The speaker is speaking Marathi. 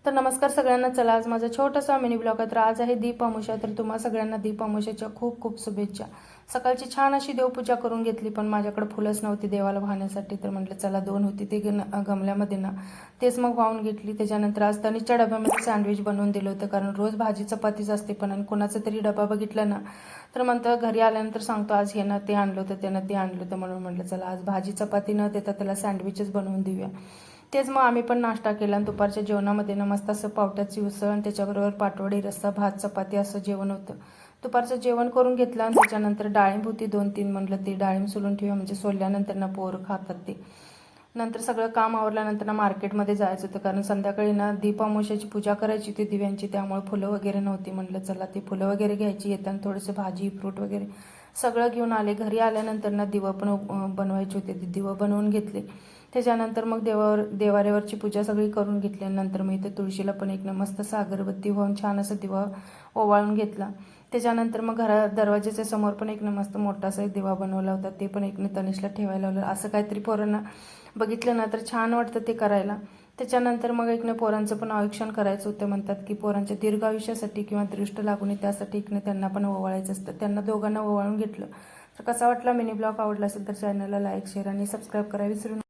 तर नमस्कार सगळ्यांना. चला आज माझा छोटासा मिनी ब्लॉग आहे. तर आज आहे दीप अमावस्या. तर तुम्हा सगळ्यांना दीप अमावस्याच्या खूप खूप शुभेच्छा. सकाळची छान अशी देवपूजा करून घेतली, पण माझ्याकडे फुलंच नव्हती देवाला वाहण्यासाठी. तर म्हटलं चला 2 होती ते गमल्यामध्ये ना, तेच मग वाहून घेतली. त्याच्यानंतर आज तनिषच्या डब्यामध्ये सँडविच बनवून दिलं होतं, कारण रोज भाजी चपातीच असते. पण आणि कोणाचा तरी डबा बघितला ना, तर म्हणतं घरी आल्यानंतर सांगतो आज हे ना ते आणलं होतं, त्यानं ते आणलं होतं. म्हणून म्हटलं चला आज भाजी चपाती न देता त्याला सँडविचच बनवून देऊया. तेच मग आम्ही पण नाश्ता केला आणि दुपारच्या जेवणामध्ये ना मस्त असं पावट्याची उसळ आणि त्याच्याबरोबर पाटवडी, रस्सा, भात, चपाती असं जेवण होतं. दुपारचं जेवण करून घेतलं आणि त्याच्यानंतर डाळिंब होती 2-3, म्हटलं ते डाळिंब सोलून ठेवूया, म्हणजे सोलल्यानंतर ना पोरं खातात ते. नंतर सगळं काम आवरल्यानंतर ना मार्केटमध्ये जायचं होतं, कारण संध्याकाळी ना दीप अमावस्याची पूजा करायची होती दिव्यांची, त्यामुळे फुलं वगैरे नव्हती. म्हटलं चला ती फुलं वगैरे घ्यायची, येताना थोडंसं भाजी फ्रूट वगैरे सगळं घेऊन आले. घरी आल्यानंतर ना दिवं पण बनवायचे होते, ते दिवं बनवून घेतले. त्याच्यानंतर मग देवाऱ्यावरची पूजा सगळी करून घेतली. नंतर मग इथे तुळशीला पण एक मस्त असा अगरबत्ती वाहून छान असं दिवा ओवाळून घेतला. त्याच्यानंतर मग दरवाजाच्या समोर पण एक मस्त मोठासा एक दिवा बनवला होता, ते पण एक तनिषला ठेवायला लावलं. असं काहीतरी पोरांना बघितलं ना तर छान वाटतं ते करायला. त्याच्यानंतर मग पोरांचं पण आयुष्यान करायचं होतं. म्हणतात की पोरांच्या दीर्घ आयुष्यासाठी किंवा दृष्ट लागू नये त्यासाठी त्यांना पण ओवाळायचं असतं. त्यांना दोघांना ओवाळून घेतलं. तर कसा वाटला मिनी ब्लॉग? आवडला असेल तर चॅनलला लाईक, शेअर आणि सबस्क्राईब करायला विसरू नका.